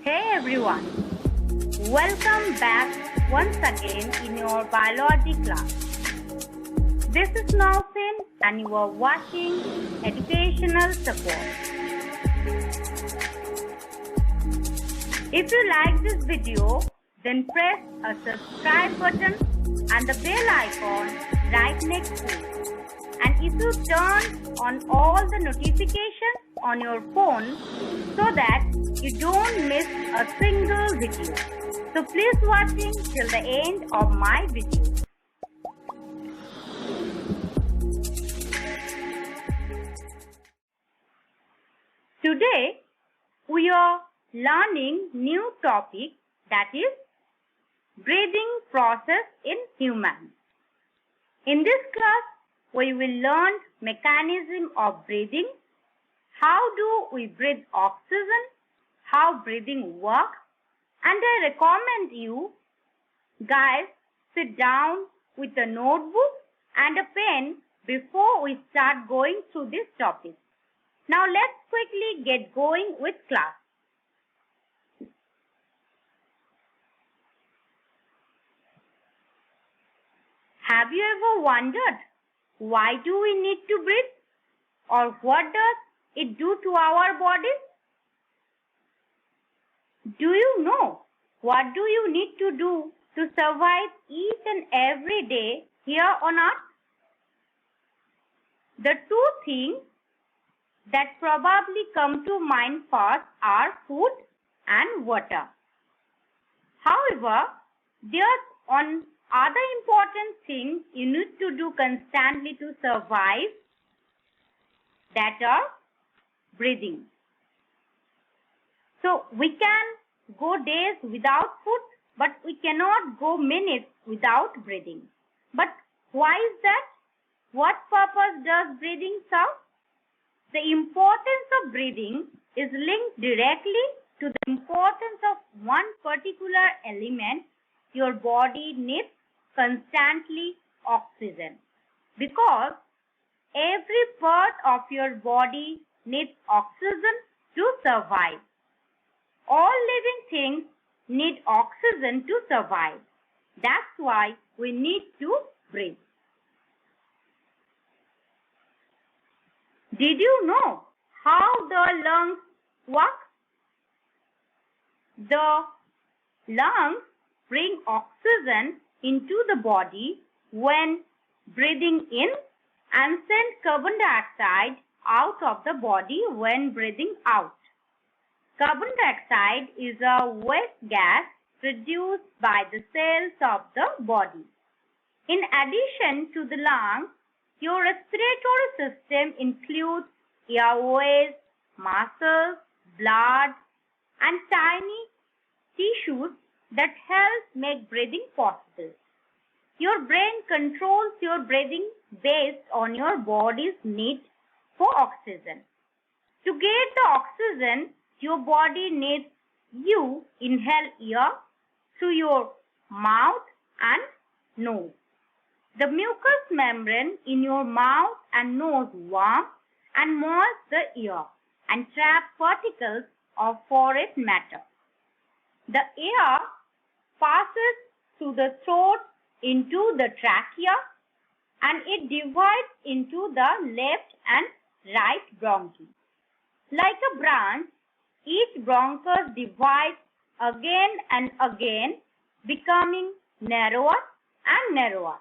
Hey everyone, welcome back once again in your biology class. This is Nausin and you are watching Educational Support. If you like this video, then press a subscribe button and the bell icon right next to it. And if you turn on all the notifications on your phone so that you don't miss a single video. So please watching till the end of my video. Today we are learning new topic, that is breathing process in humans. In this class we will learn mechanism of breathing, how do we breathe oxygen, how breathing works, and I recommend you guys sit down with a notebook and a pen before we start going through this topic. Now let's quickly get going with class. Have you ever wondered why do we need to breathe, or what does it do to our bodies? Do you know what do you need to do to survive each and every day here on earth? The two things that probably come to mind first are food and water. However, there's one other important thing you need to do constantly to survive, that are breathing. So we can go days without food, but we cannot go minutes without breathing. But why is that? What purpose does breathing serve? The importance of breathing is linked directly to the importance of one particular element your body needs constantly, oxygen. Because every part of your body needs oxygen to survive. All living things need oxygen to survive. That's why we need to breathe. Did you know how the lungs work? The lungs bring oxygen into the body when breathing in and send carbon dioxide out of the body when breathing out. Carbon dioxide is a waste gas produced by the cells of the body. In addition to the lungs, your respiratory system includes airways, muscles, blood, and tiny tissues that help make breathing possible. Your brain controls your breathing based on your body's need for oxygen. To get the oxygen, your body needs you inhale air through your mouth and nose. The mucous membrane in your mouth and nose warm and moist the air and trap particles of foreign matter. The air passes through the throat into the trachea and it divides into the left and right bronchi. Like a branch, each bronchus divides again and again, becoming narrower and narrower.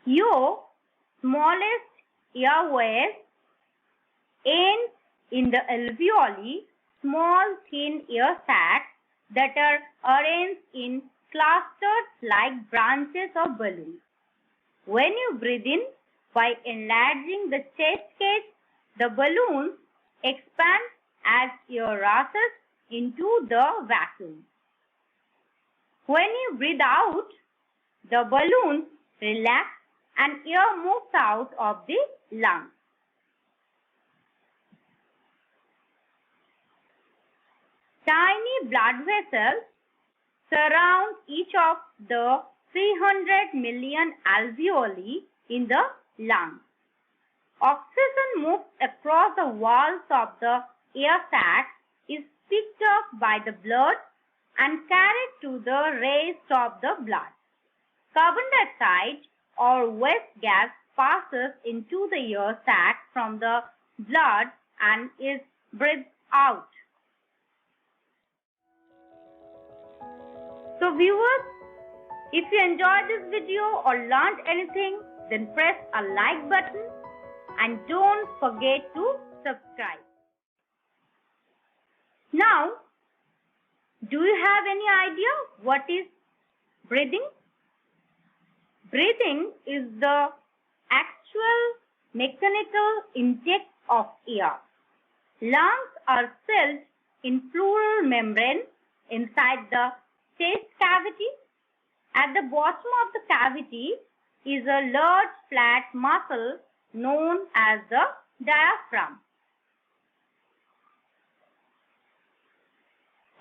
Your smallest airways end in the alveoli, small thin air sacs that are arranged in clusters like branches of balloons. When you breathe in, by enlarging the chest cage, the balloons expand as air rushes into the vacuum. When you breathe out, the balloons relax and air moves out of the lungs. Tiny blood vessels surround each of the 300 million alveoli in the lungs. Oxygen moves across the walls of the air sac, is picked up by the blood and carried to the rest of the blood. Carbon dioxide or waste gas passes into the air sac from the blood and is breathed out. So viewers, if you enjoyed this video or learned anything, then press a like button and don't forget to subscribe. Now, do you have any idea what is breathing? Breathing is the actual mechanical intake of air. Lungs are filled in pleural membrane inside the chest cavity. At the bottom of the cavity is a large flat muscle known as the diaphragm.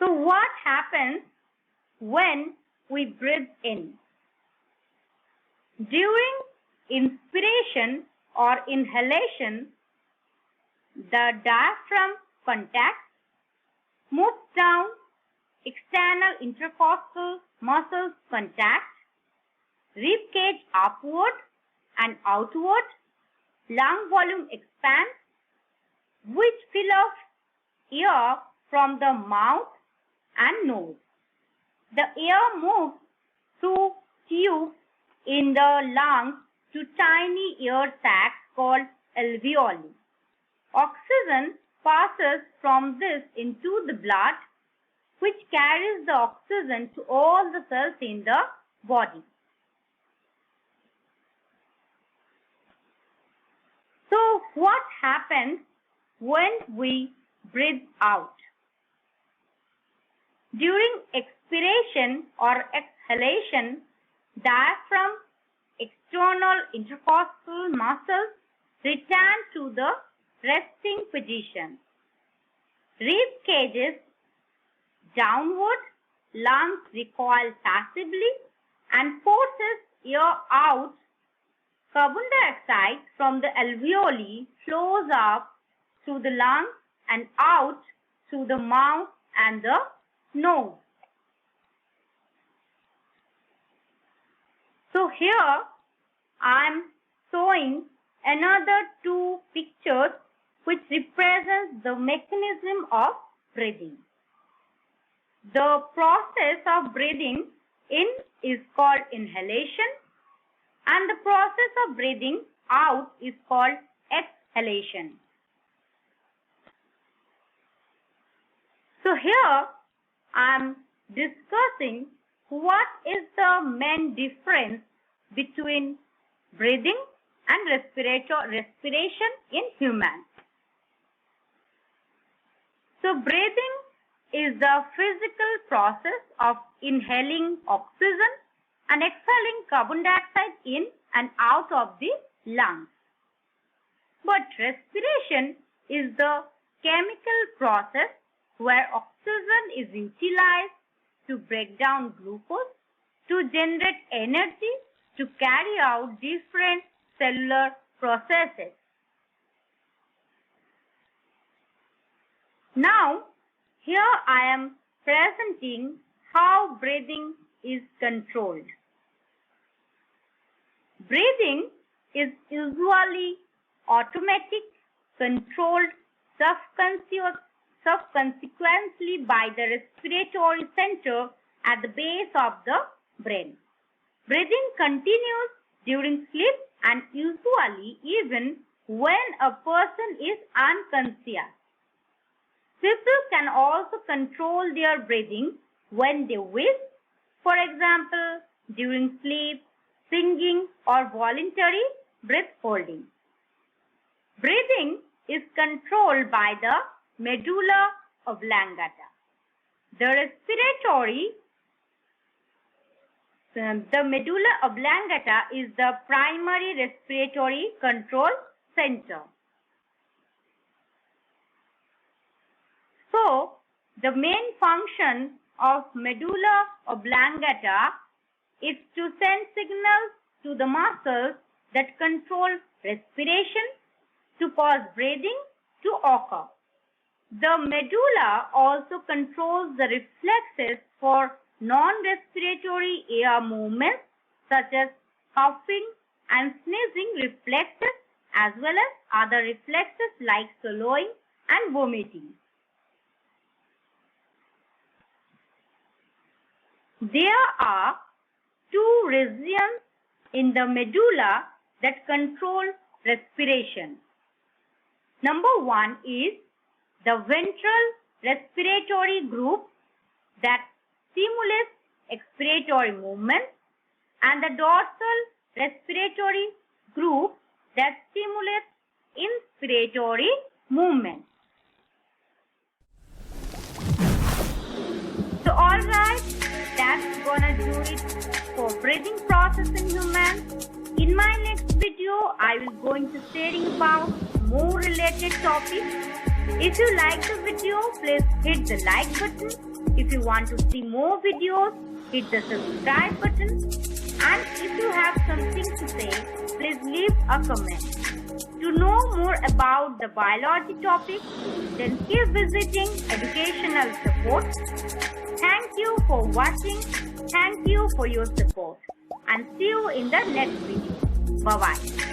So what happens when we breathe in? During inspiration or inhalation, the diaphragm contracts, moves down, external intercostal muscles contract, rib cage upward and outward, lung volume expands, which fill up air from the mouth and nose. The air moves through tubes in the lungs to tiny air sacs called alveoli. Oxygen passes from this into the blood, which carries the oxygen to all the cells in the body. So what happens when we breathe out? During expiration or exhalation, diaphragm, external intercostal muscles return to the resting position. Rib cages downward, lungs recoil passively and forces air out. Carbon dioxide from the alveoli flows up through the lungs and out through the mouth and the nose. So here I am showing another two pictures which represents the mechanism of breathing. The process of breathing in is called inhalation and the process of breathing out is called exhalation. So here I am discussing what is the main difference between breathing and respiration in humans. So breathing is the physical process of inhaling oxygen and exhaling carbon dioxide in and out of the lungs. But respiration is the chemical process where oxygen is utilized to break down glucose to generate energy to carry out different cellular processes. Now, here I am presenting how breathing is controlled. Breathing is usually automatic, controlled subsequently by the respiratory center at the base of the brain. Breathing continues during sleep and usually even when a person is unconscious. People can also control their breathing when they wish, for example, during sleep, singing or voluntary breath holding. Breathing is controlled by the medulla oblongata. The medulla oblongata is the primary respiratory control center. So, the main function of medulla oblongata is to send signals to the muscles that control respiration cause breathing to occur. The medulla also controls the reflexes for non-respiratory air movements such as coughing and sneezing reflexes, as well as other reflexes like swallowing and vomiting. There are two regions in the medulla that control respiration. Number one is the ventral respiratory group that stimulates expiratory movements, and the dorsal respiratory group that stimulates inspiratory movements. So alright, that's gonna do it for breathing process in humans. In my next video, I will going to sharing about more related topics. If you like the video, please hit the like button. If you want to see more videos, hit the subscribe button. And if you have something to say, please leave a comment. To know more about the biology topic, then keep visiting Educational Support. Thank you for watching. Thank you for your support. And see you in the next video. Bye-bye.